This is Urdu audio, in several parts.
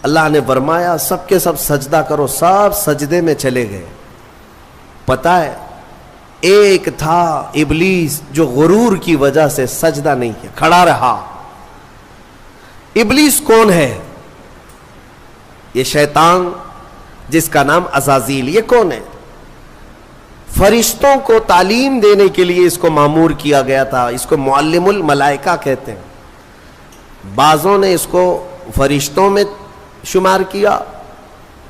اللہ نے فرمایا سب کے سب سجدہ کرو، سب سجدے میں چلے گئے. پتہ ہے ایک تھا ابلیس جو غرور کی وجہ سے سجدہ نہیں کیا، کھڑا رہا. ابلیس کون ہے؟ یہ شیطان جس کا نام عزازیل. یہ کون ہے؟ فرشتوں کو تعلیم دینے کے لیے اس کو مامور کیا گیا تھا. اس کو معلم الملائکہ کہتے ہیں. بعضوں نے اس کو فرشتوں میں شمار کیا،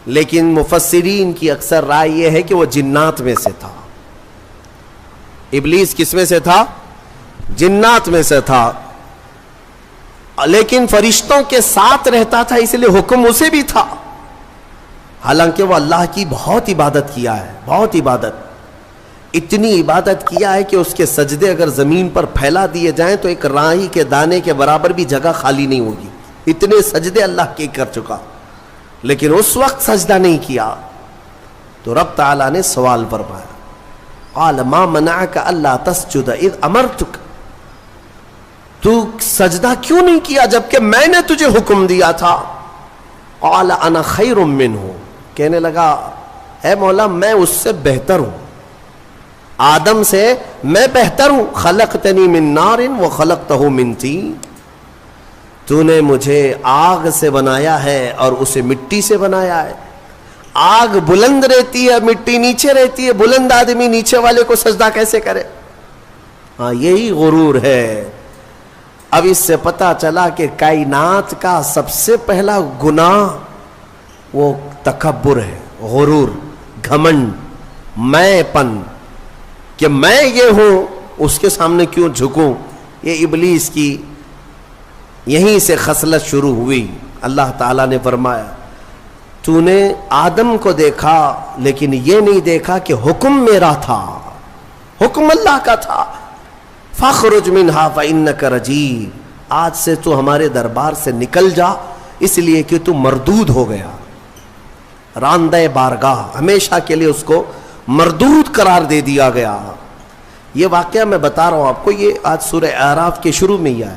لیکن مفسرین کی اکثر رائے یہ ہے کہ وہ جنات میں سے تھا. ابلیس کس میں سے تھا؟ جنات میں سے تھا، لیکن فرشتوں کے ساتھ رہتا تھا، اس لیے حکم اسے بھی تھا. حالانکہ وہ اللہ کی بہت عبادت کیا ہے، بہت عبادت، اتنی عبادت کیا ہے کہ اس کے سجدے اگر زمین پر پھیلا دیے جائیں تو ایک راہی کے دانے کے برابر بھی جگہ خالی نہیں ہوگی. اتنے سجدے اللہ کے کر چکا، لیکن اس وقت سجدہ نہیں کیا. تو رب تعالیٰ نے سوال فرمایا، قال ما منعک الا تسجد اذ امرتک، تو سجدہ کیوں نہیں کیا جبکہ میں نے تجھے حکم دیا تھا؟ قال انا خیر منہ، کہنے لگا اے مولا میں اس سے بہتر ہوں، آدم سے میں بہتر ہوں. خلقتنی من نار وخلقتہ من طین، تو نے مجھے آگ سے بنایا ہے اور اسے مٹی سے بنایا ہے. آگ بلند رہتی ہے، مٹی نیچے رہتی ہے. بلند آدمی نیچے والے کو سجدہ کیسے کرے؟ ہاں یہی غرور ہے. اب اس سے پتا چلا کہ کائنات کا سب سے پہلا گناہ وہ تکبر ہے، غرور، گھمنڈ، میں پن، کہ میں یہ ہوں اس کے سامنے کیوں جھکوں. یہ ابلیس کی یہیں سے خصلت شروع ہوئی. اللہ تعالیٰ نے فرمایا تو نے آدم کو دیکھا لیکن یہ نہیں دیکھا کہ حکم میرا تھا، حکم اللہ کا تھا. فاخرج منہا فإنک رجیم، آج سے تو ہمارے دربار سے نکل جا اس لیے کہ تو مردود ہو گیا. راندہ بارگاہ، ہمیشہ کے لیے اس کو مردود قرار دے دیا گیا. یہ واقعہ میں بتا رہا ہوں آپ کو، یہ آج سورہ اعراف کے شروع میں ہی آیا.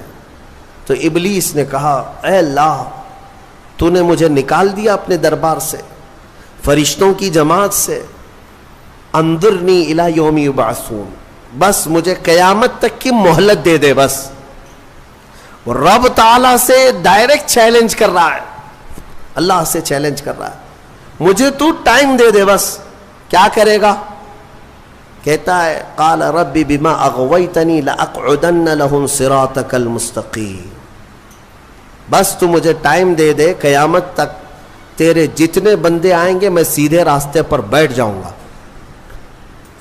تو ابلیس نے کہا اے اللہ تو نے مجھے نکال دیا اپنے دربار سے، فرشتوں کی جماعت سے، انظرنی الی یوم یبعثون، بس مجھے قیامت تک کی مہلت دے دے. بس وہ رب تعالیٰ سے ڈائریکٹ چیلنج کر رہا ہے، اللہ سے چیلنج کر رہا ہے، مجھے تو ٹائم دے دے. بس کیا کرے گا؟ کہتا ہے قال رب بما اغویتنی لاقعدن لهم صراطک المستقیم، بس تو مجھے ٹائم دے دے، قیامت تک تیرے جتنے بندے آئیں گے میں سیدھے راستے پر بیٹھ جاؤں گا.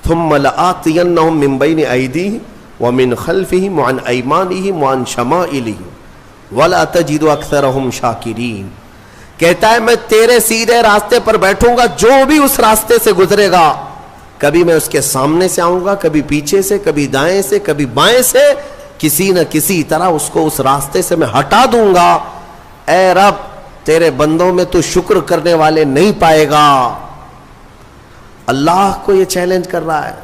ثم لآتینہم من بین ایدیہم ومن خلفہم وعن ایمانہم وعن شمائلہم ولا تجد اکثرہم شاکرین. کہتا ہے میں تیرے سیدھے راستے پر بیٹھوں گا، جو بھی اس راستے سے گزرے گا کبھی میں اس کے سامنے سے آؤں گا، کبھی پیچھے سے، کبھی دائیں سے، کبھی بائیں سے، کسی نہ کسی طرح اس کو اس راستے سے میں ہٹا دوں گا. اے رب تیرے بندوں میں تو شکر کرنے والے نہیں پائے گا. اللہ کو یہ چیلنج کر رہا ہے.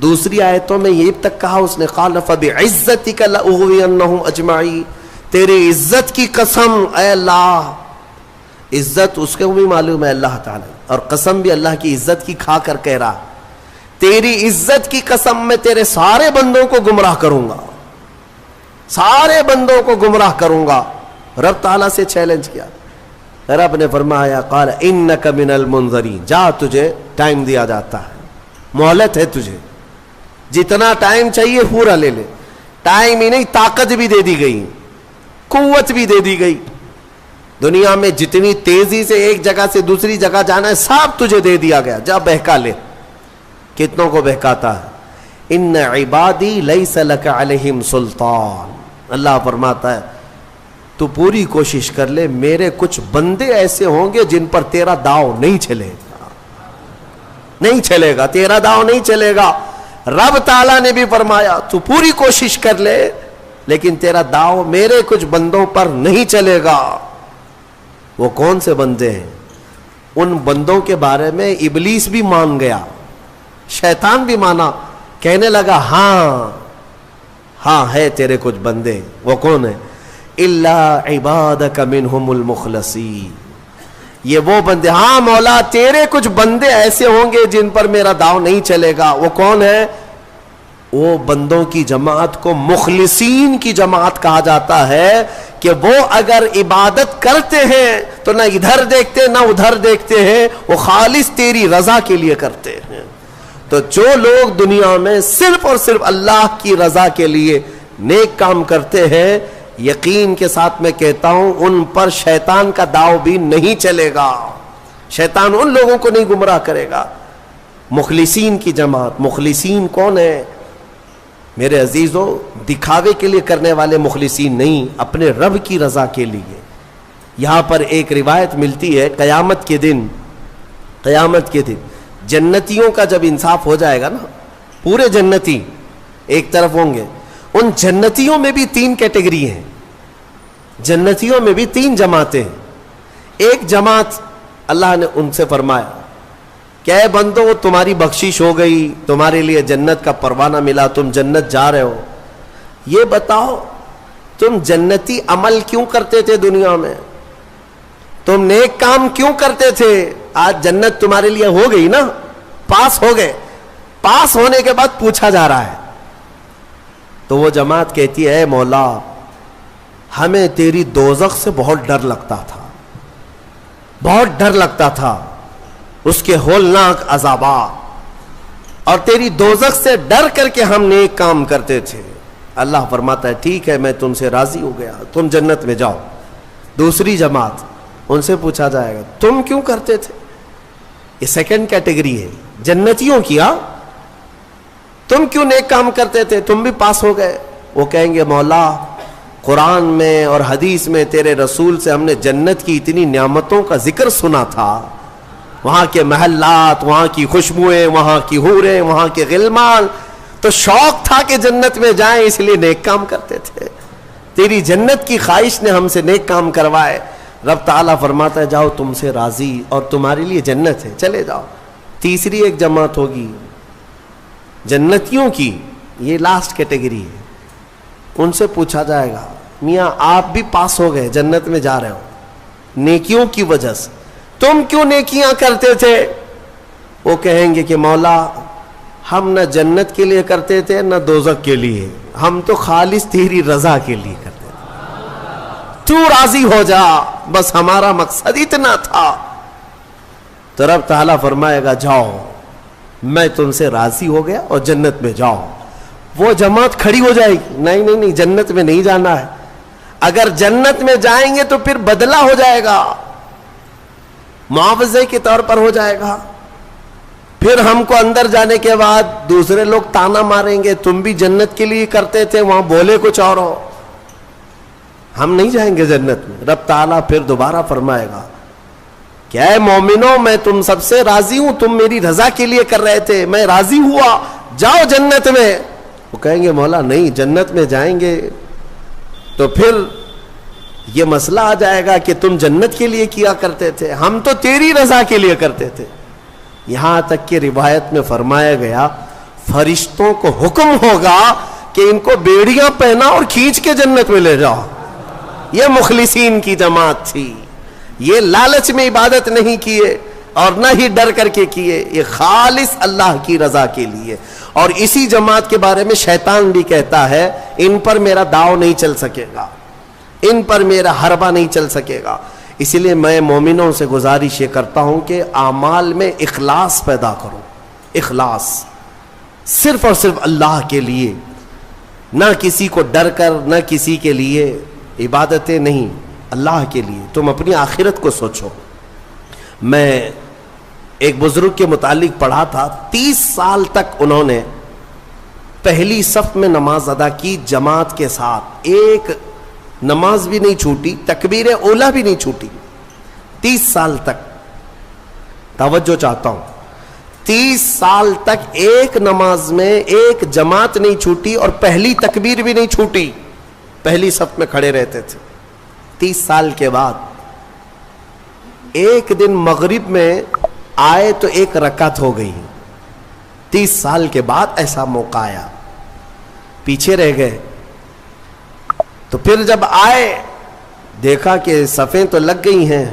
دوسری آیتوں میں یہ تک کہا اس نے قال فبعزتک لاغوینہم اجمعین، تیری عزت کی قسم اے اللہ. عزت اس کو بھی معلوم ہے اللہ تعالی، اور قسم بھی اللہ کی عزت کی کھا کر کہہ رہا تیری عزت کی قسم میں تیرے سارے بندوں کو گمراہ کروں گا، سارے بندوں کو گمراہ کروں گا. رب تعالیٰ سے چیلنج کیا. رب نے فرمایا قال انک من المنظرین، جا تجھے ٹائم دیا جاتا ہے، مہلت ہے تجھے، جتنا ٹائم چاہیے پورا لے لے. ٹائم ہی نہیں طاقت بھی دے دی گئی، قوت بھی دے دی گئی. دنیا میں جتنی تیزی سے ایک جگہ سے دوسری جگہ جانا ہے سب تجھے دے دیا گیا، جا بہکا لے. کتنوں کو بہکاتا ہے. ان عبادی لیس لک علیہم سلطان، اللہ فرماتا ہے تو پوری کوشش کر لے، میرے کچھ بندے ایسے ہوں گے جن پر تیرا داؤ نہیں چلے گا، نہیں چلے گا، تیرا داؤ نہیں چلے گا. رب تعالیٰ نے بھی فرمایا تو پوری کوشش کر لے لیکن تیرا داؤ میرے کچھ بندوں پر نہیں چلے گا. وہ کون سے بندے ہیں؟ ان بندوں کے بارے میں ابلیس بھی مان گیا، شیطان بھی مانا، کہنے لگا ہاں ہاں ہے تیرے کچھ بندے. وہ کون ہے؟ الا عبادک منہم المخلصین. یہ وہ بندے، ہاں مولا تیرے کچھ بندے ایسے ہوں گے جن پر میرا داؤ نہیں چلے گا. وہ کون ہے؟ وہ بندوں کی جماعت کو مخلصین کی جماعت کہا جاتا ہے کہ وہ اگر عبادت کرتے ہیں تو نہ ادھر دیکھتے نہ ادھر دیکھتے ہیں، وہ خالص تیری رضا کے لیے کرتے ہیں. تو جو لوگ دنیا میں صرف اور صرف اللہ کی رضا کے لیے نیک کام کرتے ہیں، یقین کے ساتھ میں کہتا ہوں ان پر شیطان کا داؤ بھی نہیں چلے گا. شیطان ان لوگوں کو نہیں گمراہ کرے گا. مخلصین کی جماعت. مخلصین کون ہے میرے عزیزو؟ دکھاوے کے لیے کرنے والے مخلصین نہیں، اپنے رب کی رضا کے لیے. یہاں پر ایک روایت ملتی ہے قیامت کے دن جنتیوں کا جب انصاف ہو جائے گا نا، پورے جنتی ایک طرف ہوں گے. ان جنتیوں میں بھی 3 کیٹیگری ہیں. جنتیوں میں بھی 3 جماعتیں ہیں. ایک جماعت اللہ نے ان سے فرمایا کہ اے بندو تمہاری بخشش ہو گئی، تمہارے لیے جنت کا پروانہ ملا، تم جنت جا رہے ہو. یہ بتاؤ تم جنتی عمل کیوں کرتے تھے دنیا میں؟ تم نیک کام کیوں کرتے تھے؟ آج جنت تمہارے لیے ہو گئی نا، پاس ہو گئے. پاس ہونے کے بعد پوچھا جا رہا ہے تو وہ جماعت کہتی ہے اے مولا ہمیں تیری دوزخ سے بہت ڈر لگتا تھا، اس کے ہولناک عذابات، اور تیری دوزخ سے ڈر کر کے ہم نیک کام کرتے تھے. اللہ فرماتا ہے ٹھیک ہے میں تم سے راضی ہو گیا، تم جنت میں جاؤ. دوسری جماعت، ان سے پوچھا جائے گا تم کیوں کرتے تھے؟ یہ سیکنڈ کیٹیگری ہے جنتیوں کی. تم کیوں نیک کام کرتے تھے؟ تم بھی پاس ہو گئے. وہ کہیں گے مولا قرآن میں اور حدیث میں تیرے رسول سے ہم نے جنت کی اتنی نعمتوں کا ذکر سنا تھا، وہاں کے محلات، وہاں کی خوشبوئیں، وہاں کی حوریں، وہاں کے غلمان، تو شوق تھا کہ جنت میں جائیں، اس لیے نیک کام کرتے تھے. تیری جنت کی خواہش نے ہم سے نیک کام کروائے. رب تعالیٰ فرماتا ہے جاؤ تم سے راضی اور تمہارے لیے جنت ہے، چلے جاؤ. تیسری ایک جماعت ہوگی جنتیوں کی، یہ لاسٹ کیٹیگری ہے. ان سے پوچھا جائے گا میاں آپ بھی پاس ہو گئے، جنت میں جا رہے ہو نیکیوں کی وجہ سے، تم کیوں نیکیاں کرتے تھے؟ وہ کہیں گے کہ مولا ہم نہ جنت کے لیے کرتے تھے نہ دوزخ کے لیے، ہم تو خالص تیری رضا کے لیے کرتے تھے، تو راضی ہو جا، بس ہمارا مقصد اتنا تھا. تو رب تعالیٰ فرمائے گا جاؤ میں تم سے راضی ہو گیا اور جنت میں جاؤ. وہ جماعت کھڑی ہو جائے گی نہیں جنت میں نہیں جانا ہے. اگر جنت میں جائیں گے تو پھر بدلہ ہو جائے گا، معاوضے کے طور پر ہو جائے گا. پھر ہم کو اندر جانے کے بعد دوسرے لوگ تانا ماریں گے تم بھی جنت کے لیے کرتے تھے، وہاں بولے کچھ اور ہو. ہم نہیں جائیں گے جنت میں. رب تعالیٰ پھر دوبارہ فرمائے گا کہ اے مومنوں میں تم سب سے راضی ہوں، تم میری رضا کے لیے کر رہے تھے، میں راضی ہوا، جاؤ جنت میں. وہ کہیں گے مولا نہیں جنت میں جائیں گے تو پھر یہ مسئلہ آ جائے گا کہ تم جنت کے لیے کیا کرتے تھے، ہم تو تیری رضا کے لیے کرتے تھے. یہاں تک کہ روایت میں فرمایا گیا فرشتوں کو حکم ہوگا کہ ان کو بیڑیاں پہنا اور کھینچ کے جنت میں لے جاؤ. یہ مخلصین کی جماعت تھی. یہ لالچ میں عبادت نہیں کیے اور نہ ہی ڈر کر کے کیے، یہ خالص اللہ کی رضا کے لیے. اور اسی جماعت کے بارے میں شیطان بھی کہتا ہے ان پر میرا داؤ نہیں چل سکے گا، ان پر میرا حربہ نہیں چل سکے گا. اسی لیے میں مومنوں سے گزارش یہ کرتا ہوں کہ اعمال میں اخلاص پیدا کرو. اخلاص صرف اور صرف اللہ کے لیے، نہ کسی کو ڈر کر، نہ کسی کے لیے. عبادتیں نہیں، اللہ کے لیے. تم اپنی آخرت کو سوچو. میں ایک بزرگ کے متعلق پڑھا تھا 30 سال تک انہوں نے پہلی صف میں نماز ادا کی جماعت کے ساتھ، ایک نماز بھی نہیں چھوٹی، تکبیر اولا بھی نہیں چھوٹی. 30 سال تک، توجہ چاہتا ہوں، 30 سال تک ایک نماز میں ایک جماعت نہیں چھوٹی اور پہلی تکبیر بھی نہیں چھوٹی، پہلی صف میں کھڑے رہتے تھے. 30 سال کے بعد ایک دن مغرب میں آئے تو ایک رکعت ہو گئی. 30 سال کے بعد ایسا موقع آیا، پیچھے رہ گئے. تو پھر جب آئے دیکھا کہ صفیں تو لگ گئی ہیں,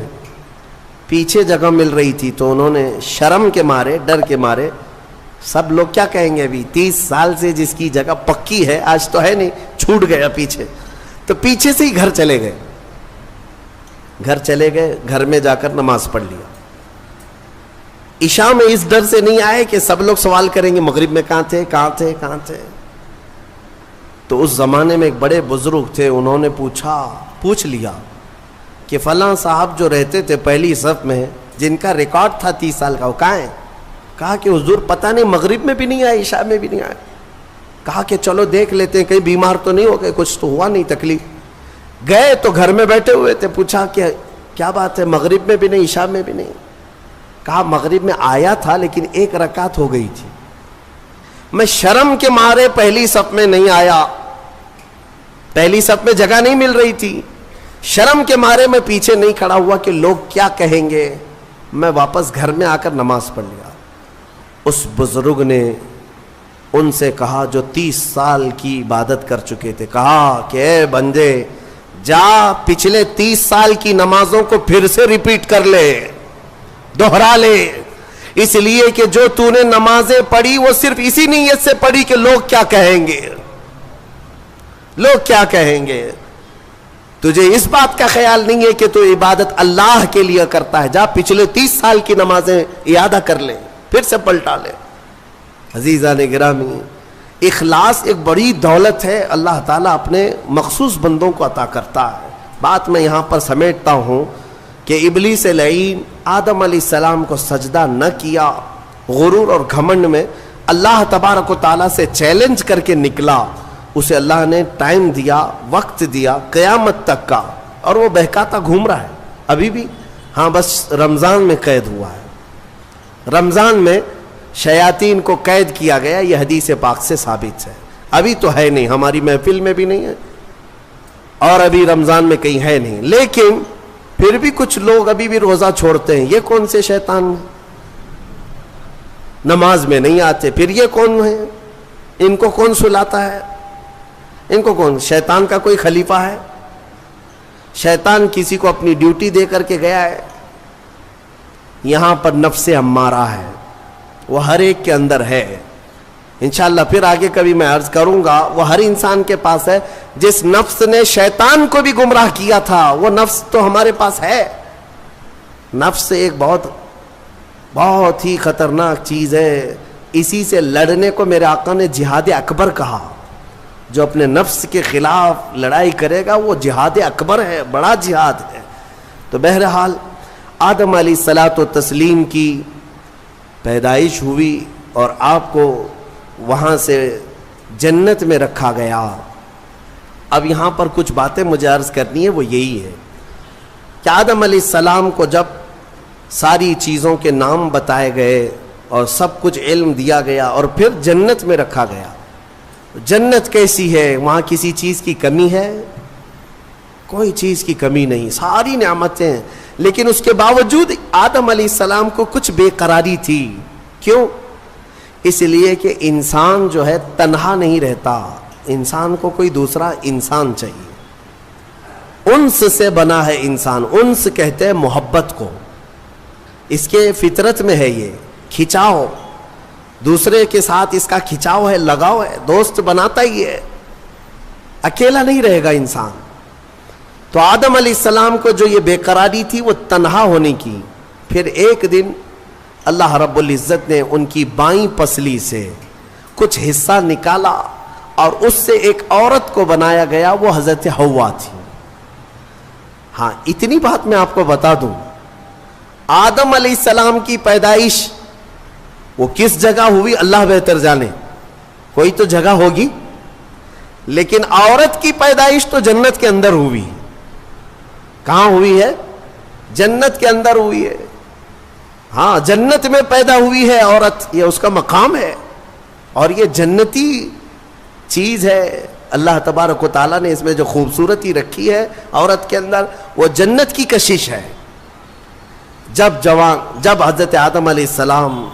پیچھے جگہ مل رہی تھی, تو انہوں نے شرم کے مارے, ڈر کے مارے, سب لوگ کیا کہیں گے, ابھی 30 سال سے جس کی جگہ پکی ہے آج تو ہے نہیں, چھوٹ گیا پیچھے, تو پیچھے سے ہی گھر چلے گئے. گھر میں جا کر نماز پڑھ لیا. عشاء میں اس ڈر سے نہیں آئے کہ سب لوگ سوال کریں گے مغرب میں کہاں تھے. تو اس زمانے میں ایک بڑے بزرگ تھے, انہوں نے پوچھ لیا کہ فلاں صاحب جو رہتے تھے پہلی صف میں, جن کا ریکارڈ تھا 30 سال کا, وہ کہاں ہیں؟ کہا کہ حضور پتہ نہیں, مغرب میں بھی نہیں آئے, عشاء میں بھی نہیں آئے. کہا کہ چلو دیکھ لیتے ہیں, کہیں بیمار تو نہیں ہو گئے, کچھ تو ہوا نہیں تکلیف. گئے تو گھر میں بیٹھے ہوئے تھے, پوچھا کہ کیا بات ہے, مغرب میں بھی نہیں, عشاء میں بھی نہیں. کہا مغرب میں آیا تھا لیکن 1 رکعت ہو گئی تھی, میں شرم کے مارے پہلی صف میں نہیں آیا, پہلی صف میں جگہ نہیں مل رہی تھی, شرم کے مارے میں پیچھے نہیں کھڑا ہوا کہ لوگ کیا کہیں گے, میں واپس گھر میں آ کر نماز پڑھ لیا. اس بزرگ نے ان سے کہا جو 30 سال کی عبادت کر چکے تھے, کہا کہ اے بندے جا پچھلے 30 سال کی نمازوں کو پھر سے ریپیٹ کر لے, دوہرا لے, اس لیے کہ جو تو نے نمازیں پڑھی وہ صرف اسی نیت سے پڑھی کہ لوگ کیا کہیں گے, لوگ کیا کہیں گے. تجھے اس بات کا خیال نہیں ہے کہ تو عبادت اللہ کے لیے کرتا ہے, جا پچھلے 30 سال کی نمازیں اعادہ کر لے, پھر سے پلٹا لے. عزیزان گرامی, اخلاص ایک بڑی دولت ہے, اللہ تعالیٰ اپنے مخصوص بندوں کو عطا کرتا ہے. بات میں یہاں پر سمیٹتا ہوں کہ ابلیس لعین آدم علیہ السلام کو سجدہ نہ کیا, غرور اور گھمنڈ میں اللہ تبارک و تعالیٰ سے چیلنج کر کے نکلا. اسے اللہ نے ٹائم دیا, وقت دیا قیامت تک کا, اور وہ بہکاتا گھوم رہا ہے ابھی بھی. ہاں بس رمضان میں قید ہوا ہے, رمضان میں شیاطین کو قید کیا گیا, یہ حدیث پاک سے ثابت ہے. ابھی تو ہے نہیں, ہماری محفل میں بھی نہیں ہے, اور ابھی رمضان میں کہیں ہے نہیں, لیکن پھر بھی کچھ لوگ ابھی بھی روزہ چھوڑتے ہیں. یہ کون سے شیطان ہیں؟ نماز میں نہیں آتے, پھر یہ کون ہے؟ ان کو کون سلاتا ہے؟ ان کو کون؟ شیطان کا کوئی خلیفہ ہے؟ شیطان کسی کو اپنی ڈیوٹی دے کر کے گیا ہے؟ یہاں پر نفس امارہ ہے, وہ ہر ایک کے اندر ہے. انشاءاللہ پھر آگے کبھی میں عرض کروں گا, وہ ہر انسان کے پاس ہے. جس نفس نے شیطان کو بھی گمراہ کیا تھا وہ نفس تو ہمارے پاس ہے. نفس ایک بہت ہی خطرناک چیز ہے, اسی سے لڑنے کو میرے آقا نے جہاد اکبر کہا. جو اپنے نفس کے خلاف لڑائی کرے گا وہ جہاد اکبر ہے, بڑا جہاد ہے. تو بہرحال آدم علیہ الصلاۃ والتسلیم کی پیدائش ہوئی اور آپ کو وہاں سے جنت میں رکھا گیا. اب یہاں پر کچھ باتیں مجھے عرض کرنی ہے, وہ یہی ہے کہ آدم علیہ السلام کو جب ساری چیزوں کے نام بتائے گئے اور سب کچھ علم دیا گیا اور پھر جنت میں رکھا گیا, جنت کیسی ہے؟ وہاں کسی چیز کی کمی ہے؟ کوئی چیز کی کمی نہیں, ساری نعمتیں ہیں. لیکن اس کے باوجود آدم علیہ السلام کو کچھ بے قراری تھی. کیوں؟ اس لیے کہ انسان جو ہے تنہا نہیں رہتا, انسان کو کوئی دوسرا انسان چاہیے. انس سے بنا ہے انسان, انس کہتے ہیں محبت کو, اس کے فطرت میں ہے یہ کھچاؤ, دوسرے کے ساتھ اس کا کھچاؤ ہے, لگاؤ ہے, دوست بناتا ہی ہے, اکیلا نہیں رہے گا انسان. تو آدم علیہ السلام کو جو یہ بے قراری تھی وہ تنہا ہونے کی. پھر ایک دن اللہ رب العزت نے ان کی بائیں پسلی سے کچھ حصہ نکالا اور اس سے ایک عورت کو بنایا گیا, وہ حضرت حوا تھی. ہاں اتنی بات میں آپ کو بتا دوں, آدم علیہ السلام کی پیدائش وہ کس جگہ ہوئی اللہ بہتر جانے, کوئی تو جگہ ہوگی, لیکن عورت کی پیدائش تو جنت کے اندر ہوئی. کہاں ہوئی ہے؟ جنت کے اندر ہوئی ہے. ہاں جنت میں پیدا ہوئی ہے عورت, یہ اس کا مقام ہے, اور یہ جنتی چیز ہے. اللہ تبارک و تعالیٰ نے اس میں جو خوبصورتی رکھی ہے عورت کے اندر, وہ جنت کی کشش ہے. جب حضرت آدم علیہ السلام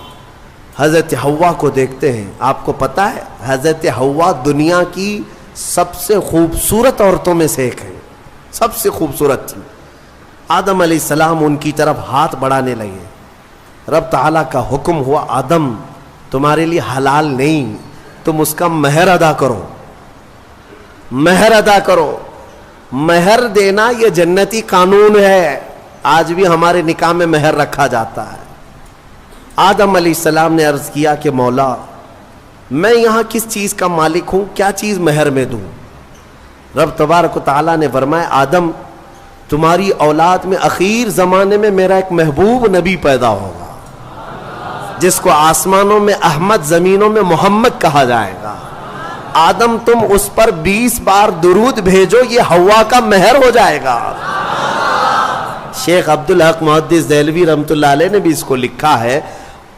حضرت حوا کو دیکھتے ہیں, آپ کو پتا ہے حضرت حوا دنیا کی سب سے خوبصورت عورتوں میں سے ایک ہے, سب سے خوبصورت تھی. آدم علیہ السلام ان کی طرف ہاتھ بڑھانے لگے. رب تعالیٰ کا حکم ہوا آدم تمہارے لیے حلال نہیں, تم اس کا مہر ادا کرو, مہر ادا کرو. مہر دینا یہ جنتی قانون ہے. آج بھی ہمارے نکاح میں مہر رکھا جاتا ہے. آدم علیہ السلام نے عرض کیا کہ مولا میں یہاں کس چیز کا مالک ہوں, کیا چیز مہر میں دوں؟ رب تبارک و تعالیٰ نے فرمایا آدم تمہاری اولاد میں اخیر زمانے میں میرا ایک محبوب نبی پیدا ہوگا جس کو آسمانوں میں احمد, زمینوں میں محمد کہا جائے گا. آدم تم اس پر 20 بار درود بھیجو, یہ حوا کا مہر ہو جائے گا. شیخ عبدالحق محدث دہلوی رحمۃ اللہ علیہ نے بھی اس کو لکھا ہے.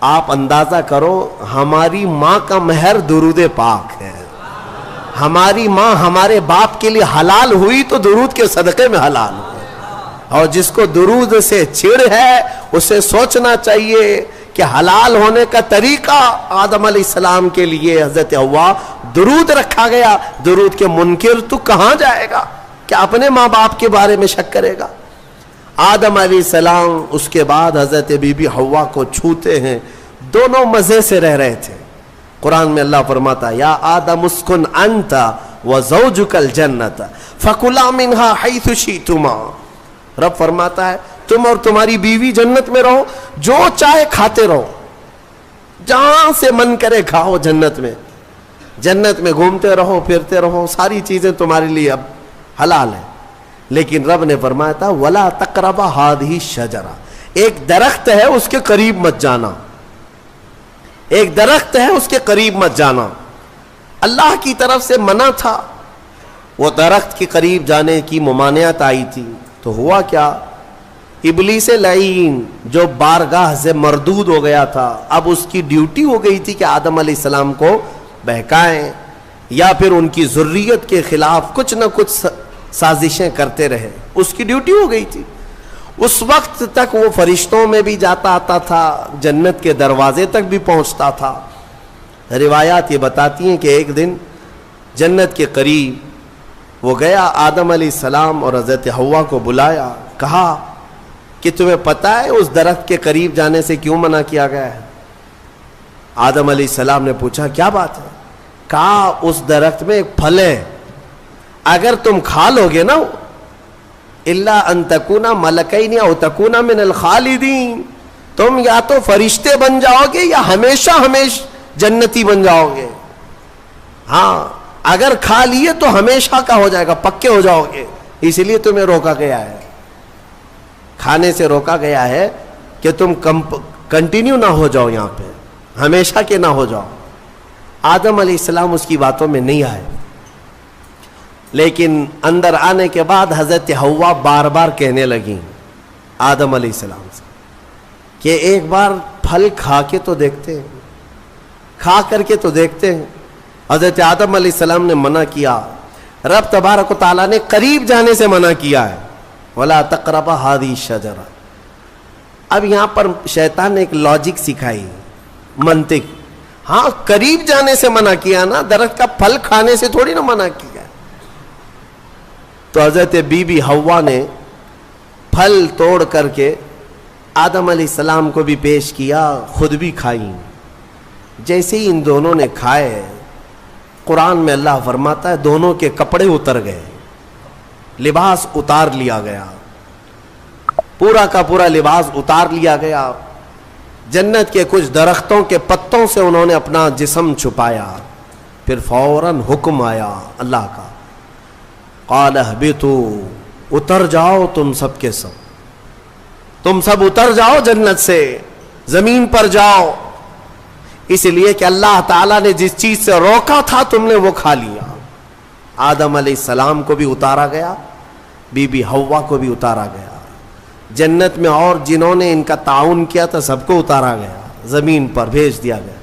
آپ اندازہ کرو ہماری ماں کا مہر درود پاک ہے. ہماری ماں ہمارے باپ کے لیے حلال ہوئی تو درود کے صدقے میں حلال ہوئی. اور جس کو درود سے چڑ ہے اسے سوچنا چاہیے کہ حلال ہونے کا طریقہ آدم علیہ السلام کے لیے حضرت حوا درود رکھا گیا. درود کے منکر تو کہاں جائے گا, کیا اپنے ماں باپ کے بارے میں شک کرے گا؟ آدم علیہ السلام اس کے بعد حضرت بی بی حوا کو چھوتے ہیں. دونوں مزے سے رہ رہے تھے. قرآن میں اللہ فرماتا یا آدم اسکن انت وزوجک الجنت فکلا منہا حیث شئتما. رب فرماتا ہے تم اور تمہاری بیوی جنت میں رہو, جو چاہے کھاتے رہو, جہاں سے من کرے کھاؤ. جنت میں گھومتے رہو, پھرتے رہو, ساری چیزیں تمہارے لیے اب حلال ہیں. لیکن رب نے فرمایا تھا ولا تقربا ہذہ الشجرہ, ایک درخت ہے اس کے قریب مت جانا, ایک درخت ہے اس کے قریب مت جانا. اللہ کی طرف سے منع تھا. وہ درخت کے قریب جانے کی ممانعت آئی تھی تو ہوا کیا, ابلیس لعین جو بارگاہ سے مردود ہو گیا تھا, اب اس کی ڈیوٹی ہو گئی تھی کہ آدم علیہ السلام کو بہکائیں یا پھر ان کی ذریت کے خلاف کچھ نہ کچھ سازشیں کرتے رہے. اس کی ڈیوٹی ہو گئی تھی. اس وقت تک وہ فرشتوں میں بھی جاتا آتا تھا, جنت کے دروازے تک بھی پہنچتا تھا. روایات یہ بتاتی ہیں کہ ایک دن جنت کے قریب وہ گیا, آدم علیہ السلام اور حضرت حوا کو بلایا, کہا کہ تمہیں پتہ ہے اس درخت کے قریب جانے سے کیوں منع کیا گیا ہے؟ آدم علیہ السلام نے پوچھا کیا بات ہے؟ کہا اس درخت میں ایک پھل ہے, اگر تم کھا لو گے نا الا ان تکونا ملکین او تکونا من الخالدین, تم یا تو فرشتے بن جاؤ گے یا ہمیشہ جنتی بن جاؤ گے. ہاں اگر کھا لیے تو ہمیشہ کا ہو جائے گا, پکے ہو جاؤ گے. اس لیے تمہیں روکا گیا ہے, کھانے سے روکا گیا ہے کہ تم کنٹینیو نہ ہو جاؤ, یہاں پہ ہمیشہ کے نہ ہو جاؤ. آدم علیہ السلام اس کی باتوں میں نہیں آئے. لیکن اندر آنے کے بعد حضرت حوا بار بار کہنے لگیں آدم علیہ السلام سے کہ ایک بار پھل کھا کے تو دیکھتے ہیں, کھا کر کے تو دیکھتے ہیں. حضرت آدم علیہ السلام نے منع کیا. رب تبارک و تعالیٰ نے قریب جانے سے منع کیا ہے, ولا تقربا ہذہ الشجرہ. اب یہاں پر شیطان نے ایک لاجک سکھائی, منطق. ہاں قریب جانے سے منع کیا نا, درخت کا پھل کھانے سے تھوڑی نا منع کیا. تو حضرت بی بی حوا نے پھل توڑ کر کے آدم علیہ السلام کو بھی پیش کیا, خود بھی کھائیں. جیسے ہی ان دونوں نے کھائے, قرآن میں اللہ فرماتا ہے دونوں کے کپڑے اتر گئے, لباس اتار لیا گیا, پورا کا پورا لباس اتار لیا گیا. جنت کے کچھ درختوں کے پتوں سے انہوں نے اپنا جسم چھپایا. پھر فوراً حکم آیا اللہ کا, قال اہبطوا, اتر جاؤ تم سب کے سب, تم سب اتر جاؤ جنت سے, زمین پر جاؤ. اس لیے کہ اللہ تعالیٰ نے جس چیز سے روکا تھا تم نے وہ کھا لیا. آدم علیہ السلام کو بھی اتارا گیا, بی بی حوا کو بھی اتارا گیا. جنت میں اور جنہوں نے ان کا تعاون کیا تھا سب کو اتارا گیا, زمین پر بھیج دیا گیا.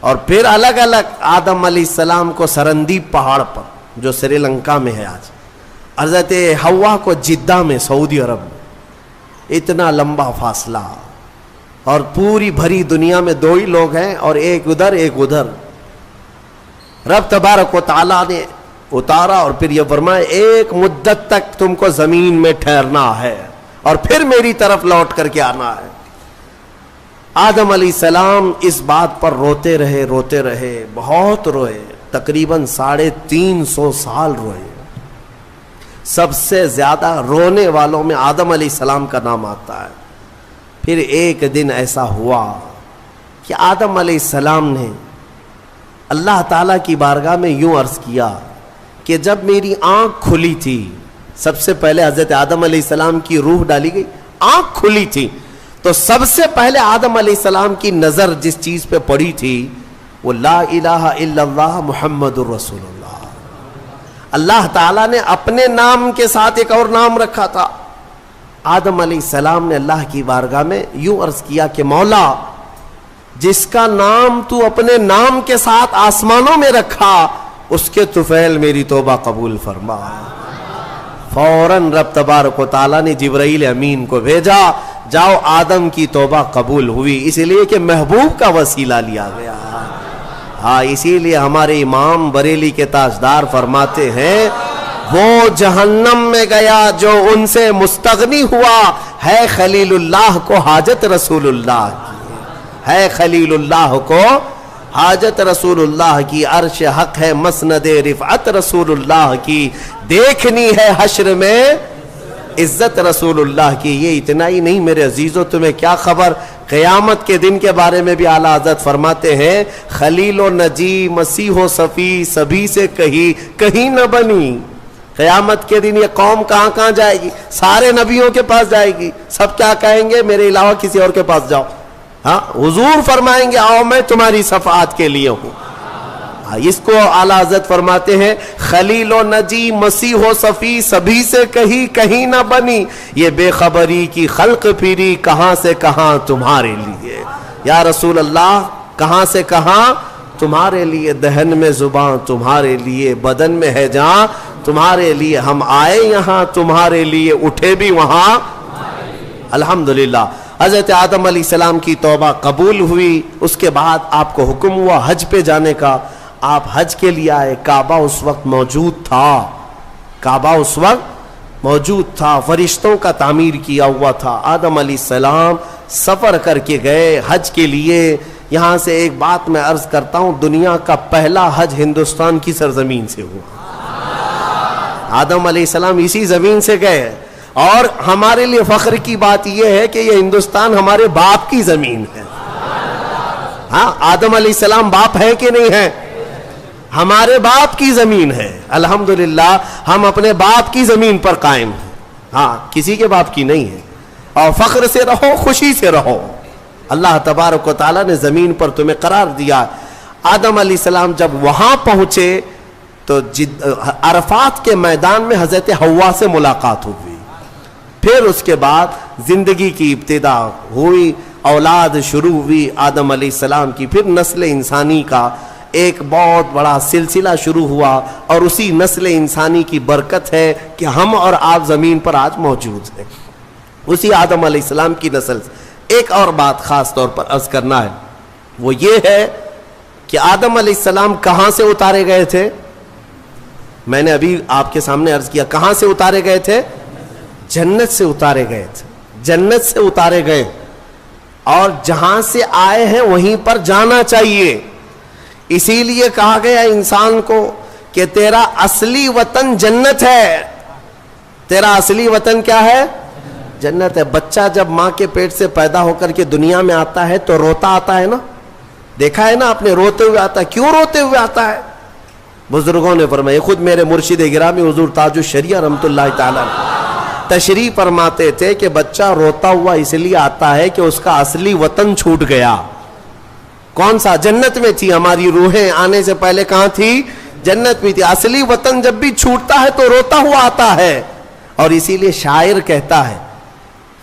اور پھر الگ الگ آدم علیہ السلام کو سرندیپ پہاڑ پر جو سری لنکا میں ہے آج, حضرت حوا کو جدہ میں سعودی عرب میں. اتنا لمبا فاصلہ, اور پوری بھری دنیا میں دو ہی لوگ ہیں, اور ایک ادھر ایک ادھر. رب تبارک و تعالیٰ نے اتارا اور پھر یہ فرمایا ایک مدت تک تم کو زمین میں ٹھہرنا ہے اور پھر میری طرف لوٹ کر کے آنا ہے. آدم علیہ السلام اس بات پر روتے رہے, بہت روئے, تقریباً 350 سال روئے. سب سے زیادہ رونے والوں میں آدم علیہ السلام کا نام آتا ہے. پھر ایک دن ایسا ہوا کہ آدم علیہ السلام نے اللہ تعالیٰ کی بارگاہ میں یوں عرض کیا کہ جب میری آنکھ کھلی تھی, سب سے پہلے حضرت آدم علیہ السلام کی روح ڈالی گئی, آنکھ کھلی تھی, تو سب سے پہلے آدم علیہ السلام کی نظر جس چیز پہ پڑی تھی وہ لا الہ الا اللہ محمد الرسول اللہ. اللہ تعالیٰ نے اپنے نام کے ساتھ ایک اور نام رکھا تھا. آدم علیہ السلام نے اللہ کی بارگاہ میں یوں عرض کیا کہ مولا, جس کا نام تو اپنے نام کے ساتھ آسمانوں میں رکھا اس کے طفیل میری توبہ قبول فرما. فوراً رب تبارک و تعالیٰ نے جبرائیل امین کو بھیجا, جاؤ آدم کی توبہ قبول ہوئی, اس لیے کہ محبوب کا وسیلہ لیا گیا. ہاں, اسی لیے ہمارے امام بریلی کے تاجدار فرماتے ہیں وہ جہنم میں گیا جو ان سے مستغنی ہوا, ہے خلیل اللہ کو حاجت رسول اللہ کی, ہے خلیل اللہ کو حاجت رسول اللہ کی, عرش حق ہے مسند رفعت رسول اللہ کی, دیکھنی ہے حشر میں عزت رسول اللہ کی. یہ اتنا ہی نہیں میرے عزیزوں, تمہیں کیا خبر, قیامت کے دن کے بارے میں بھی اعلیٰ حضرت فرماتے ہیں خلیل و نجی مسیح و صفی سبھی سے کہیں نہ بنی. قیامت کے دن یہ قوم کہاں کہاں جائے گی, سارے نبیوں کے پاس جائے گی, سب کیا کہیں گے میرے علاوہ کسی اور کے پاس جاؤ. ہاں, حضور فرمائیں گے آؤ میں تمہاری شفاعت کے لیے ہوں. اس کو اعلیٰ حضرت فرماتے ہیں خلیل و نجی مسیح و صفی سبھی سے کہیں نہ بنی, یہ بے خبری کی خلق پھری کہاں سے کہاں تمہارے لیے. یا رسول اللہ, کہاں سے کہاں تمہارے لیے, دہن میں زباں تمہارے لیے, بدن میں ہے جاں تمہارے لیے, ہم آئے یہاں تمہارے لیے, اٹھے بھی وہاں. الحمدللہ حضرت آدم علیہ السلام کی توبہ قبول ہوئی. اس کے بعد آپ کو حکم ہوا حج پہ جانے کا. آپ حج کے لیے آئے, کعبہ اس وقت موجود تھا, فرشتوں کا تعمیر کیا ہوا تھا. آدم علیہ السلام سفر کر کے گئے حج کے لیے. یہاں سے ایک بات میں عرض کرتا ہوں, دنیا کا پہلا حج ہندوستان کی سرزمین سے ہوا. آدم علیہ السلام اسی زمین سے گئے, اور ہمارے لیے فخر کی بات یہ ہے کہ یہ ہندوستان ہمارے باپ کی زمین ہے. ہاں, آدم علیہ السلام باپ ہے کہ نہیں ہے, ہمارے باپ کی زمین ہے. الحمدللہ ہم اپنے باپ کی زمین پر قائم ہیں. ہاں, کسی کے باپ کی نہیں ہے. اور فخر سے رہو, خوشی سے رہو. اللہ تبارک و تعالیٰ نے زمین پر تمہیں قرار دیا. آدم علیہ السلام جب وہاں پہنچے تو عرفات کے میدان میں حضرت حوا سے ملاقات ہوئی. پھر اس کے بعد زندگی کی ابتدا ہوئی, اولاد شروع ہوئی آدم علیہ السلام کی. پھر نسل انسانی کا ایک بہت بڑا سلسلہ شروع ہوا, اور اسی نسل انسانی کی برکت ہے کہ ہم اور آپ زمین پر آج موجود ہیں, اسی آدم علیہ السلام کی نسل سے. ایک اور بات خاص طور پر عرض کرنا ہے, وہ یہ ہے کہ آدم علیہ السلام کہاں سے اتارے گئے تھے. میں نے ابھی آپ کے سامنے عرض کیا, کہاں سے اتارے گئے تھے, جنت سے اتارے گئے تھے. جنت سے اتارے گئے, اور جہاں سے آئے ہیں وہیں پر جانا چاہیے. اسی لیے کہا گیا انسان کو کہ تیرا اصلی وطن جنت ہے. تیرا اصلی وطن کیا ہے, جنت ہے. بچہ جب ماں کے پیٹ سے پیدا ہو کر کے دنیا میں آتا ہے تو روتا آتا ہے نا, دیکھا ہے نا آپ نے, روتے ہوئے آتا ہے. کیوں روتے ہوئے آتا ہے؟ بزرگوں نے فرمایا, خود میرے مرشد گرامی حضور تاج الشریعہ رحمۃ اللہ تعالی تشریح فرماتے تھے کہ بچہ روتا ہوا اس لیے آتا ہے کہ اس کا اصلی وطن چھوٹ گیا. کون سا؟ جنت میں تھی. ہماری روحیں آنے سے پہلے کہاں تھی؟ جنت میں تھی. اصلی وطن جب بھی چھوٹتا ہے تو روتا ہوا آتا ہے. اور اسی لیے شاعر کہتا ہے,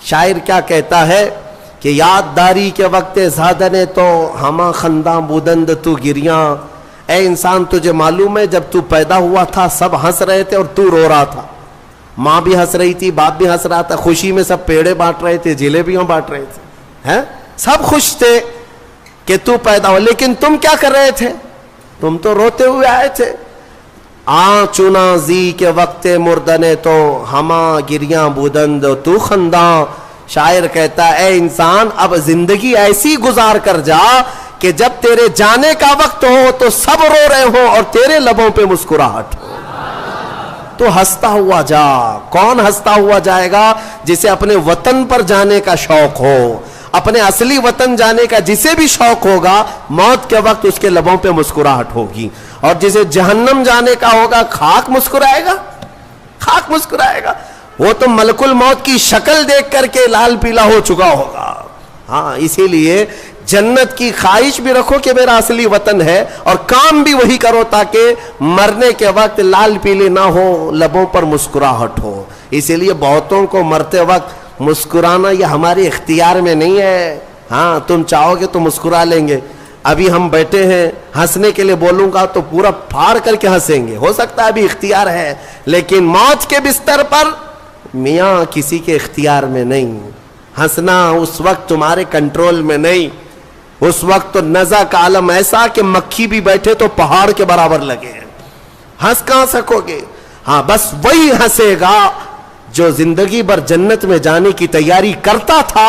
شاعر کیا کہتا ہے کہ یاد داری کے وقت زادنے تو ہما خنداں بودند تو گریاں. اے انسان, تجھے معلوم ہے جب تو پیدا ہوا تھا سب ہنس رہے تھے اور تو رو رہا تھا. ماں بھی ہنس رہی تھی, باپ بھی ہنس رہا تھا, خوشی میں سب پیڑے بانٹ رہے تھے, جلیبیاں بانٹ رہے تھے, سب خوش تھے کہ تو پیدا ہو. لیکن تم کیا کر رہے تھے؟ تم تو روتے ہوئے آئے تھے. چنا زی کے وقت مردنے تو ہما گریاں بودند تو خنداں. شاعر کہتا ہے اے انسان اب زندگی ایسی گزار کر جا کہ جب تیرے جانے کا وقت ہو تو سب رو رہے ہوں اور تیرے لبوں پہ مسکراہٹ ہو. تو ہنستا ہوا جا. کون ہنستا ہوا جائے گا؟ جسے اپنے وطن پر جانے کا شوق ہو, اپنے اصلی وطن جانے کا جسے بھی شوق ہوگا, موت کے وقت اس کے لبوں پہ مسکراہٹ ہوگی. اور جسے جہنم جانے کا ہوگا خاک مسکرائے گا, خاک مسکرائے گا. وہ تو ملک الموت کی شکل دیکھ کر کے لال پیلا ہو چکا ہوگا. ہاں اسی لیے جنت کی خواہش بھی رکھو کہ میرا اصلی وطن ہے, اور کام بھی وہی کرو تاکہ مرنے کے وقت لال پیلے نہ ہو, لبوں پر مسکراہٹ ہو. اسی لیے بہتوں کو مرتے وقت مسکرانا یہ ہمارے اختیار میں نہیں ہے. ہاں تم چاہو گے تو مسکرا لیں گے. ابھی ہم بیٹھے ہیں, ہنسنے کے لیے بولوں گا تو پورا پھاڑ کر کے ہنسیں گے, ہو سکتا ہے ابھی اختیار ہے, لیکن موت کے بستر پر میاں کسی کے اختیار میں نہیں. ہنسنا اس وقت تمہارے کنٹرول میں نہیں. اس وقت تو نزع کا عالم ایسا کہ مکھی بھی بیٹھے تو پہاڑ کے برابر لگے ہیں. ہنس کہاں سکو گے؟ ہاں بس وہی ہنسے گا جو زندگی بھر جنت میں جانے کی تیاری کرتا تھا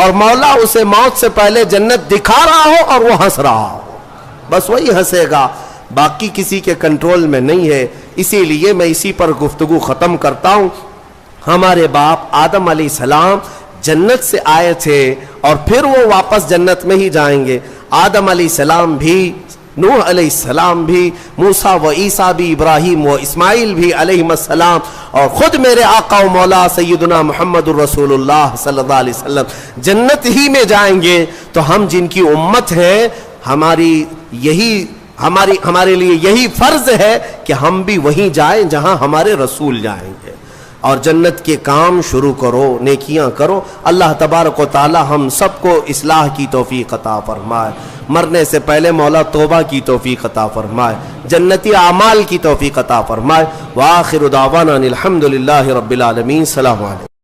اور مولا اسے موت سے پہلے جنت دکھا رہا ہو اور وہ ہنس رہا ہو. بس وہی ہنسے گا, باقی کسی کے کنٹرول میں نہیں ہے. اسی لیے میں اسی پر گفتگو ختم کرتا ہوں. ہمارے باپ آدم علیہ السلام جنت سے آئے تھے اور پھر وہ واپس جنت میں ہی جائیں گے. آدم علیہ السلام بھی, نوح علیہ السلام بھی, موسیٰ و عیسیٰ بھی, ابراہیم و اسماعیل بھی علیہ السلام, اور خود میرے آقا و مولا سیدنا محمد الرسول اللہ صلی اللہ علیہ وسلم جنت ہی میں جائیں گے. تو ہم جن کی امت ہیں, ہمارے لیے یہی فرض ہے کہ ہم بھی وہیں جائیں جہاں ہمارے رسول جائیں گے, اور جنت کے کام شروع کرو, نیکیاں کرو. اللہ تبارک و تعالی ہم سب کو اصلاح کی توفیق عطا فرمائے. مرنے سے پہلے مولا توبہ کی توفیق عطا فرمائے, جنتی اعمال کی توفیق عطا فرمائے. وآخر دعوانا الحمدللہ رب العالمین. السلام علیکم.